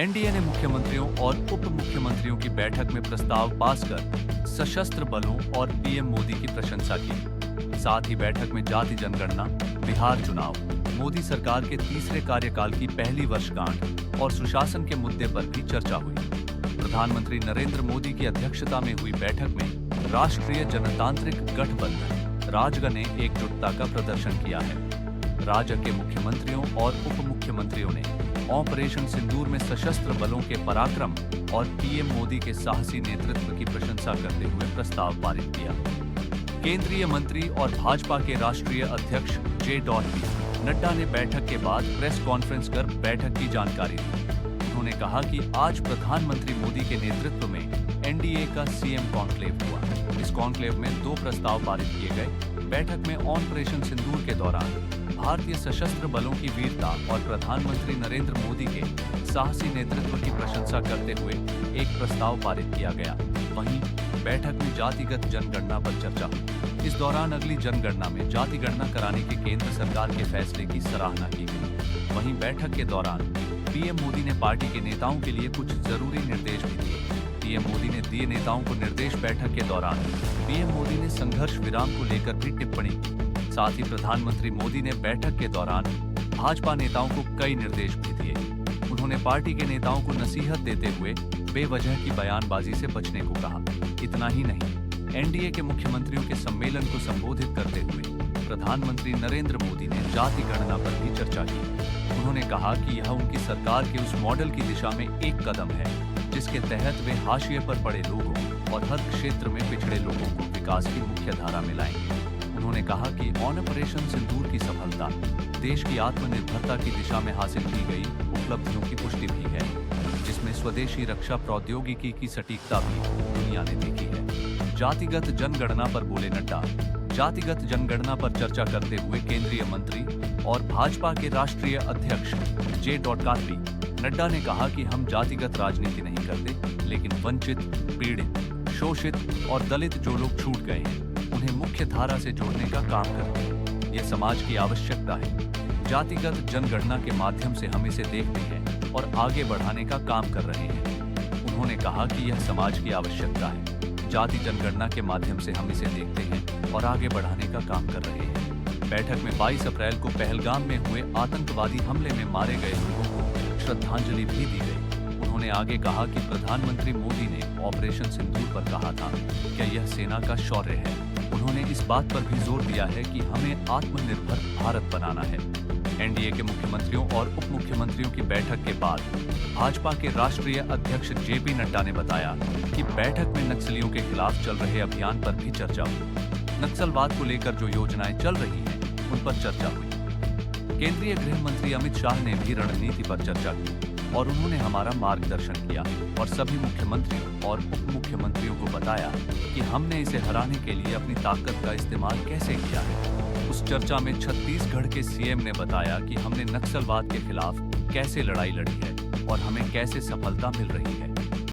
NDA ने मुख्यमंत्रियों और उप मुख्यमंत्रियों की बैठक में प्रस्ताव पास कर सशस्त्र बलों और पीएम मोदी की प्रशंसा की। साथ ही बैठक में जाति जनगणना, बिहार चुनाव, मोदी सरकार के तीसरे कार्यकाल की पहली वर्षगांठ और सुशासन के मुद्दे पर भी चर्चा हुई। प्रधानमंत्री नरेंद्र मोदी की अध्यक्षता में हुई बैठक में राष्ट्रीय जनतांत्रिक गठबंधन राजग ने एकजुटता का प्रदर्शन किया है। राजग के मुख्यमंत्रियों और उप मुख्यमंत्रियों ने ऑपरेशन सिंदूर में सशस्त्र बलों के पराक्रम और पीएम मोदी के साहसी नेतृत्व की प्रशंसा करते हुए प्रस्ताव पारित किया। केंद्रीय मंत्री और भाजपा के राष्ट्रीय अध्यक्ष जे.पी. नड्डा ने बैठक के बाद प्रेस कॉन्फ्रेंस कर बैठक की जानकारी दी। उन्होंने कहा कि आज प्रधानमंत्री मोदी के नेतृत्व में एनडीए का सीएम कॉन्क्लेव हुआ। इस कॉन्क्लेव में 2 प्रस्ताव पारित किए गए। बैठक में ऑपरेशन सिंदूर के दौरान भारतीय सशस्त्र बलों की वीरता और प्रधानमंत्री नरेंद्र मोदी के साहसी नेतृत्व की प्रशंसा करते हुए एक प्रस्ताव पारित किया गया। वहीं बैठक में जातिगत जनगणना पर चर्चा हुई। इस दौरान अगली जनगणना में जाति गणना कराने के केंद्र सरकार के फैसले की सराहना की गई। वहीं बैठक के दौरान पीएम मोदी ने पार्टी के नेताओं के लिए कुछ जरूरी निर्देश भी दिए। पीएम मोदी ने दिए नेताओं को निर्देश। बैठक के दौरान पीएम मोदी ने संघर्ष विराम को लेकर भी टिप्पणी की। साथ ही प्रधानमंत्री मोदी ने बैठक के दौरान भाजपा नेताओं को कई निर्देश भी दिए। उन्होंने पार्टी के नेताओं को नसीहत देते हुए बेवजह की बयानबाजी से बचने को कहा। इतना ही नहीं, एनडीए के मुख्यमंत्रियों के सम्मेलन को संबोधित करते हुए प्रधानमंत्री नरेंद्र मोदी ने जाति गणना पर भी चर्चा की। उन्होंने कहा कि यह उनकी सरकार के उस मॉडल की दिशा में एक कदम है जिसके तहत वे हाशिए पर पड़े लोगों और हर क्षेत्र में पिछड़े लोगों को विकास की मुख्य धारा में लाएंगे। उन्होंने कहा कि ऑपरेशन सिंदूर की सफलता देश की आत्मनिर्भरता की दिशा में हासिल की गई उपलब्धियों की पुष्टि भी है, जिसमें स्वदेशी रक्षा प्रौद्योगिकी की सटीकता भी दुनिया ने देखी है। जातिगत जनगणना पर बोले नड्डा। जातिगत जनगणना पर चर्चा करते हुए केंद्रीय मंत्री और भाजपा के राष्ट्रीय अध्यक्ष जे.पी. नड्डा ने कहा कि हम जातिगत राजनीति नहीं करते, लेकिन वंचित, पीड़ित, शोषित और दलित जो लोग छूट गए हैं उन्हें मुख्य धारा से जोड़ने का काम करते हैं। यह समाज की आवश्यकता है। जातिगत जनगणना के माध्यम से हम इसे देखते हैं और आगे बढ़ाने का काम कर रहे हैं। उन्होंने कहा कि यह समाज की आवश्यकता है। जाति जनगणना के माध्यम से हम इसे देखते हैं और आगे बढ़ाने का काम कर रहे हैं। बैठक में 22 अप्रैल को पहलगाम में हुए आतंकवादी हमले में मारे गए लोगों को श्रद्धांजलि भी दी गई। उन्होंने आगे कहा कि प्रधानमंत्री मोदी ने ऑपरेशन सिंदूर पर कहा था, क्या यह सेना का शौर्य है। उन्होंने इस बात पर भी जोर दिया है कि हमें आत्मनिर्भर भारत बनाना है। एनडीए के मुख्यमंत्रियों और उप मुख्यमंत्रियों की बैठक के बाद भाजपा के राष्ट्रीय अध्यक्ष जे.पी. नड्डा ने बताया कि बैठक में नक्सलियों के खिलाफ चल रहे अभियान पर भी चर्चा हुई। नक्सलवाद को लेकर जो योजनाएं चल रही हैं, उन पर चर्चा हुई। केंद्रीय गृह मंत्री अमित शाह ने भी रणनीति पर चर्चा की और उन्होंने हमारा मार्गदर्शन किया और सभी मुख्यमंत्रियों और उप मुख्यमंत्रियों को बताया कि हमने इसे हराने के लिए अपनी ताकत का इस्तेमाल कैसे किया है। उस चर्चा में छत्तीसगढ़ के सीएम ने बताया कि हमने नक्सलवाद के खिलाफ कैसे लड़ाई लड़ी है और हमें कैसे सफलता मिल रही है।